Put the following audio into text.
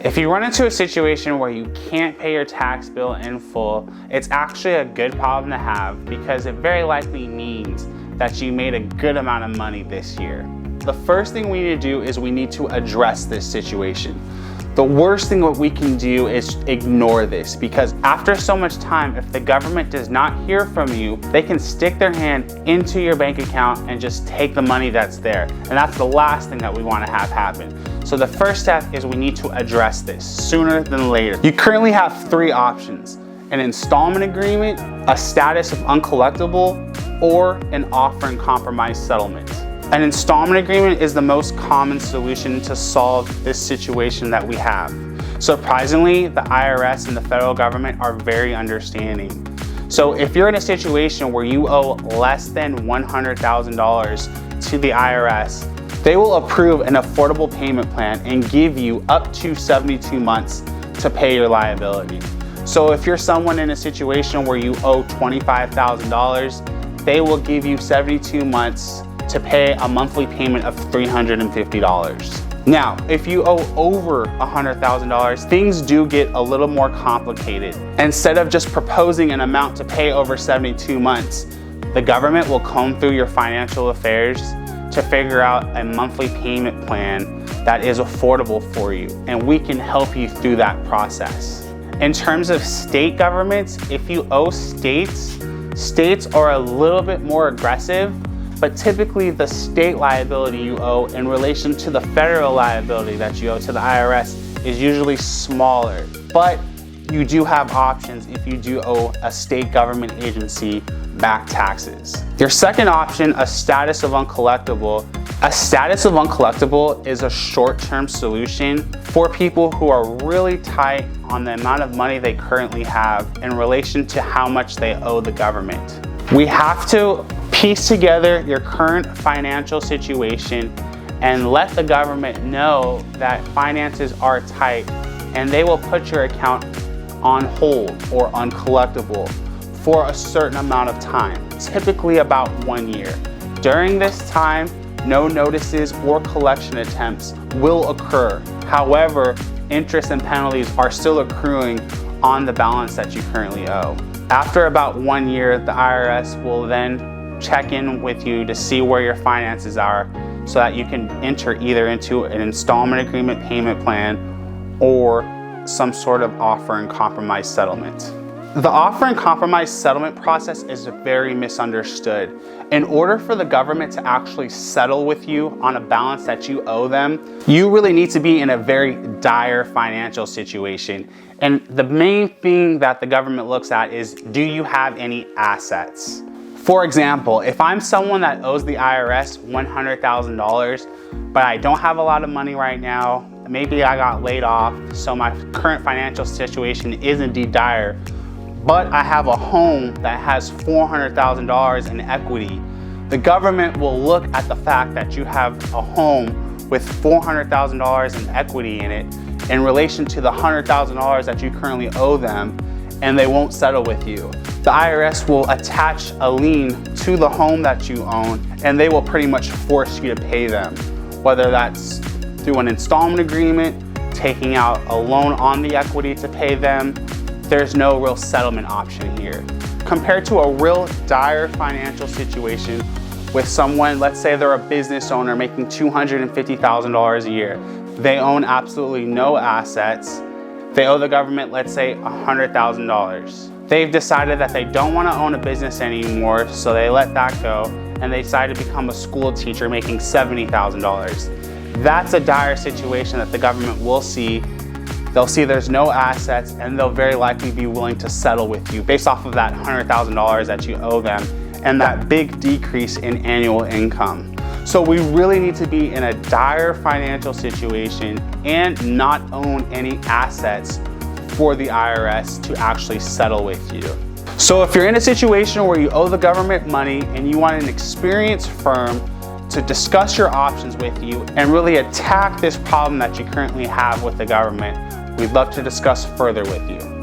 If you run into a situation where you can't pay your tax bill in full, it's actually a good problem to have because it very likely means that you made a good amount of money this year. The first thing we need to do is we need to address this situation. The worst thing what we can do is ignore this, because after so much time, if the government does not hear from you, they can stick their hand into your bank account and just take the money that's there. And that's the last thing that we want to have happen. So the first step is we need to address this sooner than later. You currently have three options: an installment agreement, a status of uncollectible, or an offer and compromise settlement. An installment agreement is the most common solution to solve this situation that we have. Surprisingly, the IRS and the federal government are very understanding. So if you're in a situation where you owe less than $100,000 to the IRS, they will approve an affordable payment plan and give you up to 72 months to pay your liability. So if you're someone in a situation where you owe $25,000, they will give you 72 months to pay a monthly payment of $350. Now, if you owe over $100,000, things do get a little more complicated. Instead of just proposing an amount to pay over 72 months, the government will comb through your financial affairs to figure out a monthly payment plan that is affordable for you, and we can help you through that process. In terms of state governments, if you owe states are a little bit more aggressive, but typically the state liability you owe in relation to the federal liability that you owe to the IRS is usually smaller. But you do have options if you do owe a state government agency back taxes. Your second option, a status of uncollectible. A status of uncollectible is a short-term solution for people who are really tight on the amount of money they currently have in relation to how much they owe the government. We have to piece together your current financial situation and let the government know that finances are tight, and they will put your account on hold or uncollectible for a certain amount of time, typically about 1 year. During this time, no notices or collection attempts will occur. However, interest and penalties are still accruing on the balance that you currently owe. After about 1 year, the IRS will then check in with you to see where your finances are so that you can enter either into an installment agreement payment plan or some sort of offer and compromise settlement. The offer and compromise settlement process is very misunderstood. In order for the government to actually settle with you on a balance that you owe them, you really need to be in a very dire financial situation. And the main thing that the government looks at is, do you have any assets? For example, if I'm someone that owes the IRS $100,000, but I don't have a lot of money right now, maybe I got laid off, so my current financial situation is indeed dire, but I have a home that has $400,000 in equity, the government will look at the fact that you have a home with $400,000 in equity in it in relation to the $100,000 that you currently owe them, and they won't settle with you. The IRS will attach a lien to the home that you own, and they will pretty much force you to pay them, whether that's through an installment agreement, taking out a loan on the equity to pay them. There's no real settlement option here. Compared to a real dire financial situation with someone, let's say they're a business owner making $250,000 a year. They own absolutely no assets. They owe the government, let's say, $100,000. They've decided that they don't want to own a business anymore, so they let that go, and they decide to become a school teacher making $70,000. That's a dire situation that the government will see. They'll see there's no assets, and they'll very likely be willing to settle with you based off of that $100,000 that you owe them and that big decrease in annual income. So we really need to be in a dire financial situation and not own any assets for the IRS to actually settle with you. So if you're in a situation where you owe the government money and you want an experienced firm to discuss your options with you and really attack this problem that you currently have with the government, we'd love to discuss further with you.